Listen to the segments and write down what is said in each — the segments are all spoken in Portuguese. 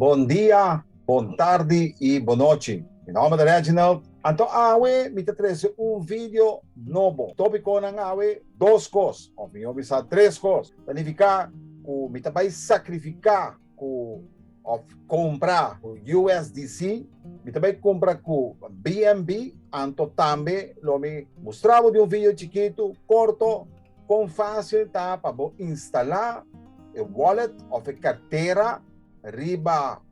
Bom dia, bom tarde e boa noite. Meu nome é Reginald. Então, awe, me trazer vídeo novo. Tópico ng awe, duas coisas. Ou melhor, três coisas. Planificar, me vai sacrificar, comprar o USDC, me também comprar com BNB. Então, também, me mostrava de vídeo chiquito, curto, com fácil, tá? Para instalar o wallet ou a carteira, riba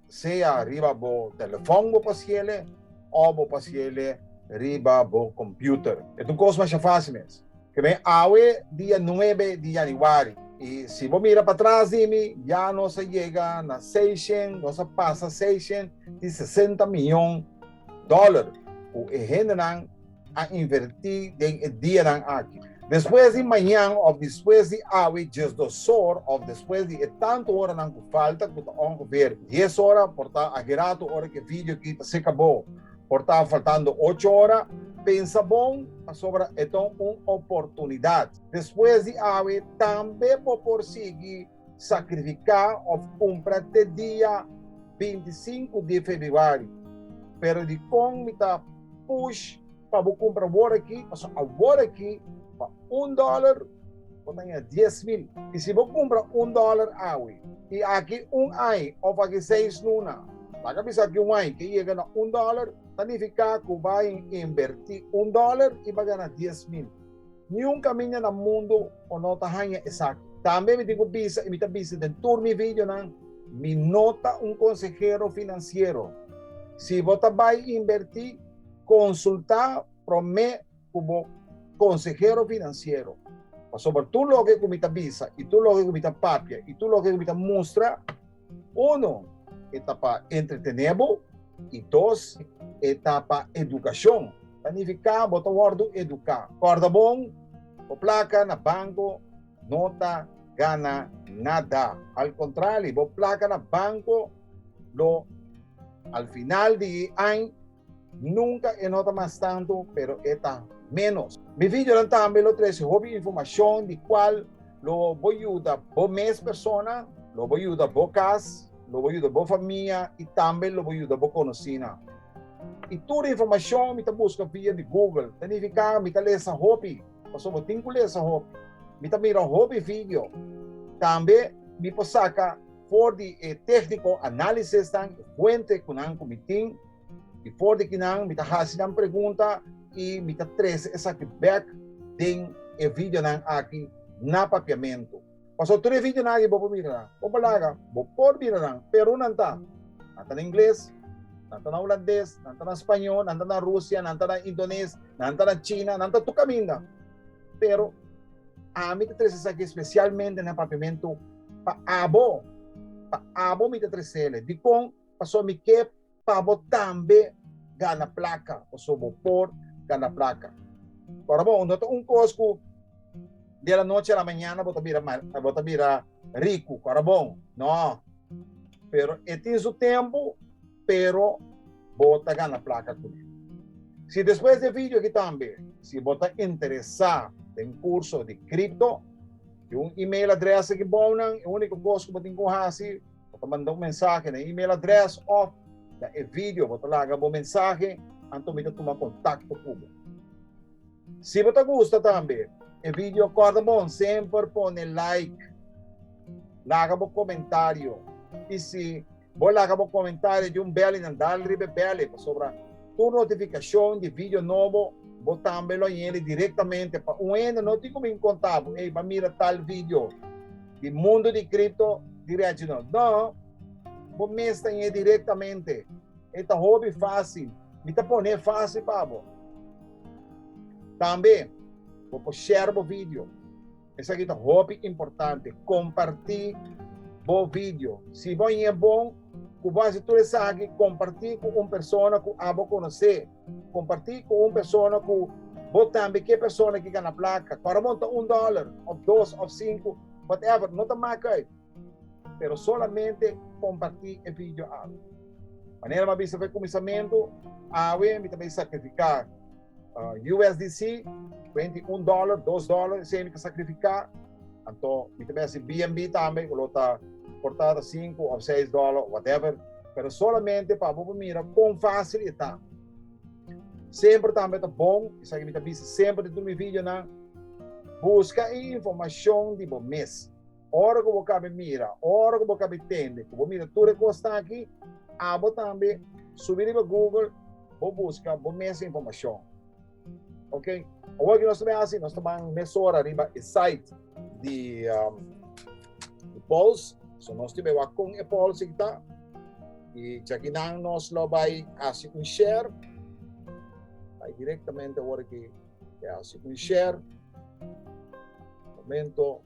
bo telefone bo pasiele ou bo pasiele riba bo computer. Então, coisa mais fácil mesmo. Que vem awe dia 9 de januário. E se você mira para trás de mim, já não se chega na 600, não se passa 660 milhões de dólares. O generan a invertir em dia aqui. Depois de manhã, ou depois de awe, just 2 horas, ou depois de tanto hora não falta, que vamos ver 10 horas, portanto, agerato hora que o vídeo aqui se acabou, portanto, faltando 8 horas, pensa bom, sobre então uma oportunidade. Depois de awe, também por seguir sacrificar ou comprar até dia 25 de fevereiro. Pero de como está push para comprar agora aqui, agora aqui, $1, você 10 mil. E se você compra $1 awe, e aqui ai, ou aqui 6 luna, lá que aqui ai, que chega na $1, significa que vai invertir $1 e vai ganhar 10 mil. Nenhum caminho no mundo ou não está exato. Também me digo bisa, e me está bisa dentro do vídeo, me nota consejero financeiro. Se você vai invertir, consultar promete como consejero financeiro. Sobre tudo o que você visa, e tudo o que você papia, e tudo o que você mostra, uno, etapa entretenimento, e dois, etapa educação. Significa, você guarda educar. Guarda bom, o placa na banco, nota, gana nada. Al contrário, o placa na banco, al final de año, nunca nota más tanto, pero está menos. Mi video también lo trae hobby información de cual lo voy a ayudar a más personas, lo voy a ayudar a casa, lo voy a ayudar a familia y también lo voy a ayudar a conocida. Y toda la información me busca via de Google. Significa me ler essa hobby, pasó eu tenho que ler essa hobby. Me mira hobby vídeo. Também me saca for de técnico análisis tan fuente com ang comitim e for de que nang me hasin ang pergunta e me trace essa back din e vídeo nang aqui na papiamento. Pasó todo vídeo na ibo mira. O balaga, bo por mira pero nanta na inglês, nanta na holandês, nanta na espanhol, nanta na Rússia, nanta na Indonésia, nanta na China, nanta tu caminda. Pero a mim te trace aqui especialmente na papiamento pa abo me trazer de com passou me que para também ganha placa ou sobre por ganha placa. Agora bom, não um cosco de la noche a la mañana bota mira rico, agora bom, não. Pero tem o tempo, pero bota ganha placa também. Se depois do vídeo aqui também, se bota interessar em curso de cripto, yung email address que bom nang único coisa que você tem que mandar mensagem na email address ou na vídeo você larga bom mensagem anto me tomar contato comigo. Se você gosta também o vídeo acorda bom sempre põe like, larga bom comentário e se você larga bom comentário de belo e andar ribe belo sobre tua notificação de vídeo novo botambelo ele diretamente para ainda não tem como encontrar, ei, vai mira tal vídeo de mundo de cripto direto não, vou mestrar ele diretamente, é hobby fácil, me tá poner fácil para você. Também vou share o vídeo, esse aqui é hobby importante, compartilhar o vídeo, se você é bom com base tudo isso aqui, compartilhe com uma pessoa que você conhece, compartilhe com uma pessoa que você também que pessoa que ganha placa, para montar $1, ou 2, ou 5, whatever, não está marcado, pero solamente compartilhe o vídeo. Maneira mais vista foi começamento, me também sacrificar USDC, $21, $2, sempre que sacrificar, então me também assim BNB também, colocar portada $5 ou $6, whatever, pero solamente para você mirar com facilidade. Sempre também tá bom, isso aqui me avisa sempre de meu vídeo na busca informação de bom mês. Hora que você mira, hora que você entende, que você mira tudo que está aqui, abo também subir no Google, vou buscar bom mês informação. Ok? Hoje nós também assim, nós estamos nessa hora arriba o site de Pulse, so nós temos com o Pulse que está e já que nós lo vai fazer um share, vai diretamente agora que é assim um share, momento,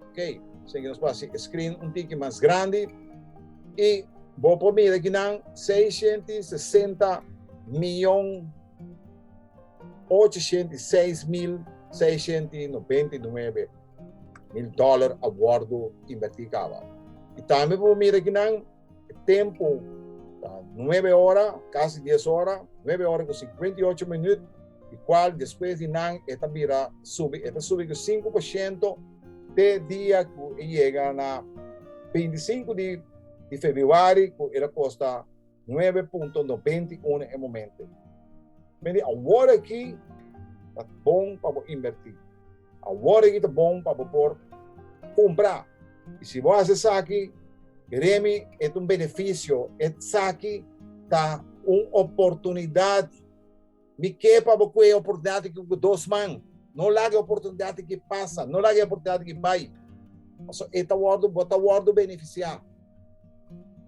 ok, seguimos nós fazer screen um tique mais grande e vou por mim aqui não 660 milhões 806.699 mil dólares a bordo invertido. E também vou mirar aqui não tempo 9 horas, quase 10 horas, 9 horas com 58 minutos, e qual depois de não esta mira sube com 5% de dia que chega na 25 de fevereiro, que ela custa 9,91 no momento. Mas agora aqui é bom para invertir. Agora aqui é bom para comprar. E se você acessar aqui, Remy é um benefício. Essa aqui está uma oportunidade. Me quer para você a oportunidade que dois mãos. Não larga a oportunidade que passa. Não larga a oportunidade que vai. Então, esta word beneficiar.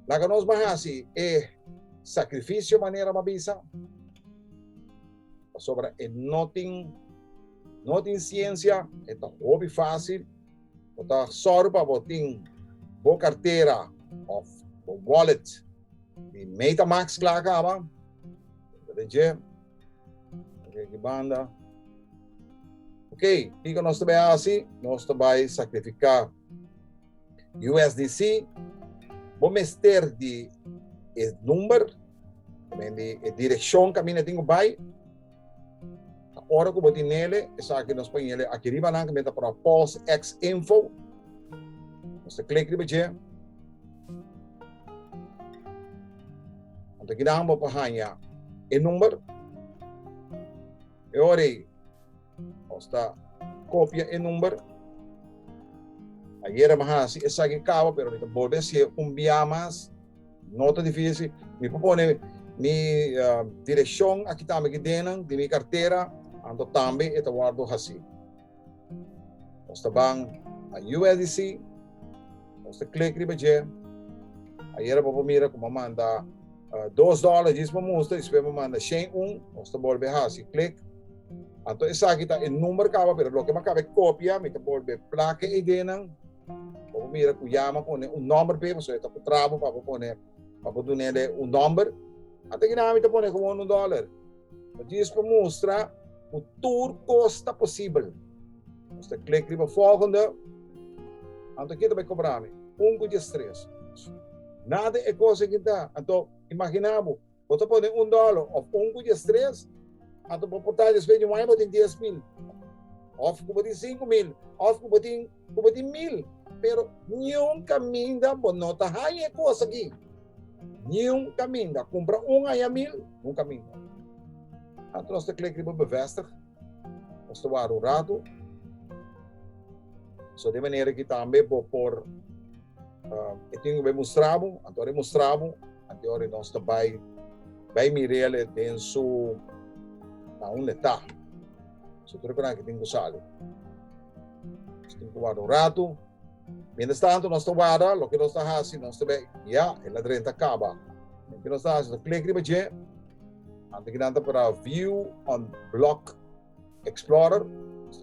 Lá que nós vamos assim, é sacrifício maneira mabisa. Sobre não tem ciência, é hobby fácil, está só para botar boa carteira, of wallet, de MetaMask lá acaba, de banda, ok, fica nós também assim, nós também sacrificar USDC, vamos ter de número, também de direção que a minha tenho vai. Ora que botin nele, essa aqui nós põe ele aqui riba lá, que meta para Pulse X Info. Você clica riba je. Então aqui dá uma pahanha e número. E ora aí, está cópia e número. Aí era mais essa aqui acaba, pero então volve se via mais, nota difícil. Me propõe minha direção aqui também que dentro de minha carteira. Ando também ito guardo assim. Basta bang a USDC, basta click riba je. Aí era para mira como manda $2, diz para mostra, isso para manda 100, basta volver assim, click. Então essa aqui tá o número acaba, pero lo que me acaba cópia, me volver placa e dentro. Para mira que chama pone número pe, so ito trabo para poner nele número. Até que na me pone como $1. Diz para mostrar o tour custa possível. Você clica no volgende. Então aqui vai cobrar com 3. Nada é coisa que dá. Então, imaginamos, você pode $1 ou com 3, então por portar despejo de mais tem 10.000. Ou com 5.000, ou com 1.000. Pero nenhum caminho da bonota, aí é coisa aqui. Nenhum caminho da compra aí a 1.000, um caminho. Então, nós clica no bevestig. Nós tomar o rato. So, de maneira que também vou por eu tenho que mostrar, então agora nós também vai mirar dentro na onde está. So, tudo que tem que usar. Nós temos que tomar o rato. Mientras tanto, nós tomamos o que nós estamos fazendo, nós também, ela 30 acaba. O que nós estamos fazendo, clica no botão. Antes que nada para View on Block Explorer,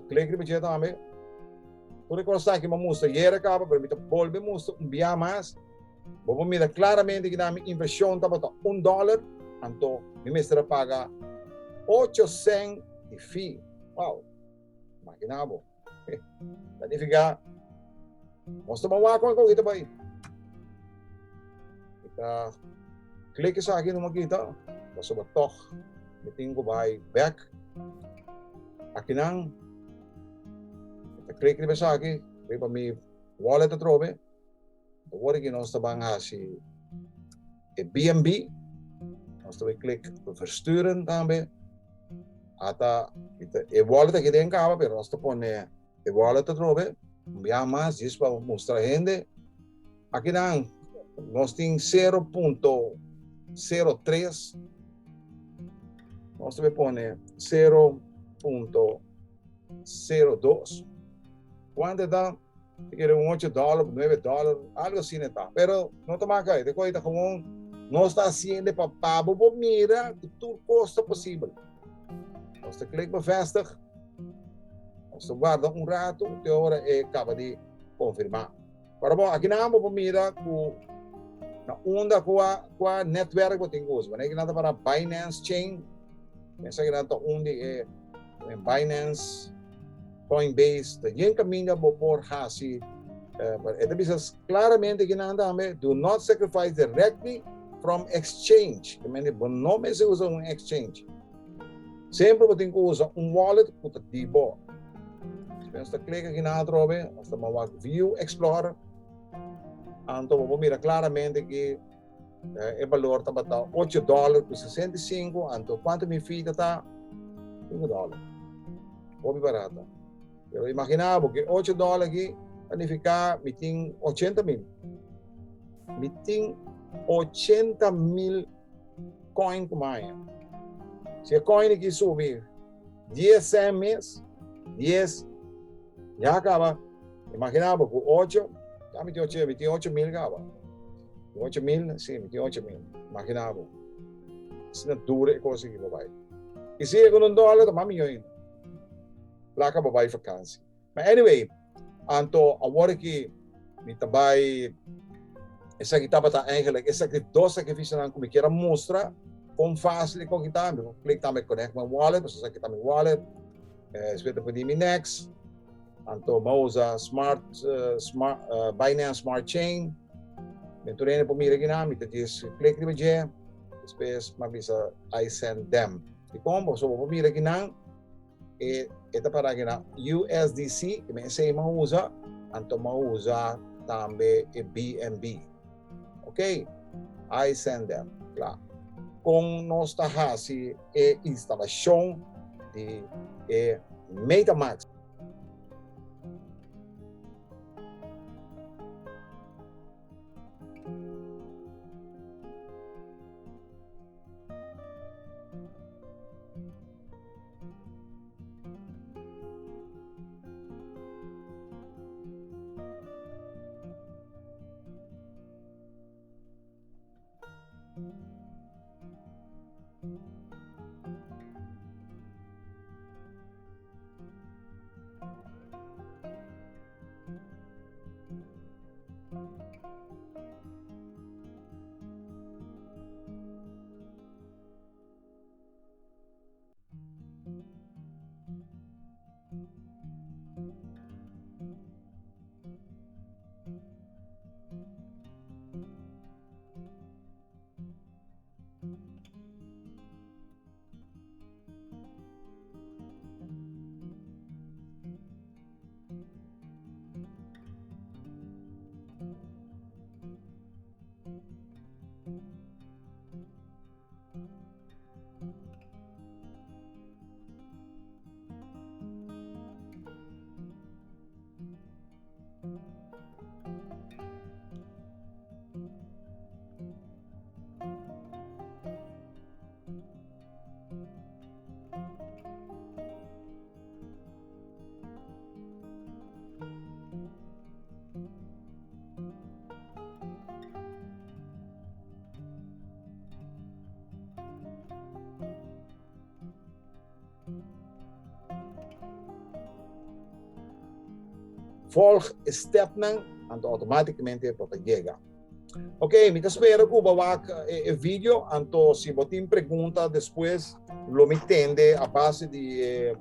clique no botão também. Tudo que nós aqui mostra era acaba, para mim volve mostra via mais. Vou mirar claramente que na minha inversão está botando $1, então me mestra paga 800 de fee. Wow, imaginava. Significa, mostra uma coisa que está aí. Kita clique sa akin nung makita. Basta batok. Meeting ko by back. Akin ang click rin ba sa akin? May pa may wallet na trobe. Agora que nós estamos assim, BNB, nós estamos clic versturen também, até e wallet que tem cá, pero nós estamos e wallet trobe, enviar mais isso para mostrar a gente. Aqui não, nós temos 0.03, nós estamos poner 0.02. Quanto dá? Quiere $8, $9, algo assim, tá? Pero não toma cá, depois está como não está haciendo para pago, mira, tudo custa possível. Nós te clica bevestig, nós te guarda rato, de hora acaba de confirmar. Para bom, aqui na amo mira com na onda com a network que tem uso, mas aqui nada para Binance Chain, pensa que nada onde Binance, Coinbase, tem caminho por hasi. Ito bisa claramente ginandame, do not sacrifice directly from exchange. Kaya não me se usa exchange. Sempre você tem que usar wallet para tipo. Se você clica aqui na drobe, você vai view explorer. Então você mira claramente que o valor está batendo $8.65. Então quanto me fica está $5. Muito barato. Eu imaginava que $8 aqui significa que tem 80 mil. Tem 80 mil coin kumaya. Se a coin aqui subir 10 mês, 10, já acaba. Imaginava que 8, já me tem 8 mil acaba. 8 mil, sim, me tem 8 mil. Imaginava. Isso não dura e coisa que vai. E se é com $1, tá milhões. Placa vai vakansie. Mas anyway, anto agora que me trabalho essa aqui estava eigenlijk essa aqui dois sacrifícios não como queira mostrar como fácil com que tá meu click também connect my wallet essa aqui também wallet espeta por mim next anto usa Binance Smart Chain mentorene por mim aqui na me diz click de je depois me bisa I send them e como so por mim aqui na esta para aqui na USDC que me sei usa anto usa também BNB. Ok? I send them. Claro. Com nossa hasi e instalação de MetaMask. Volg step nang anto automaticamente para chegar. Ok, me espero que o vídeo, anto se você tem pergunta depois, lo me entende a base de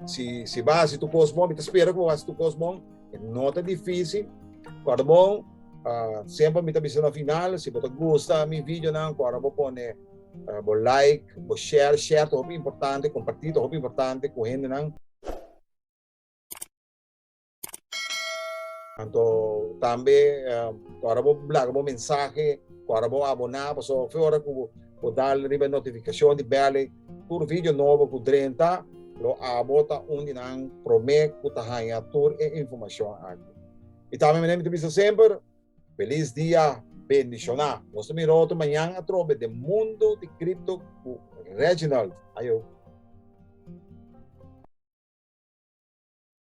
se base tu cosmo, me espero que base tu cosmo, não é difícil, quando bom, sempre me avisa no final, se você gosta do vídeo, não, quando vou pôr vou like, vou share, é importante, compartilhar, é importante, com gente, não. Então, também, agora vou blagar um mensagem, agora vou abonar, passou fora que vou dar a notificação de bele, por vídeo novo com 30, lo abota onde não promete que está ganhando toda a informação aqui. E também, me lembro sempre, feliz dia, bendicionar. Nós miramos amanhã a trove de Mundo de Cripto com Reginald. Aí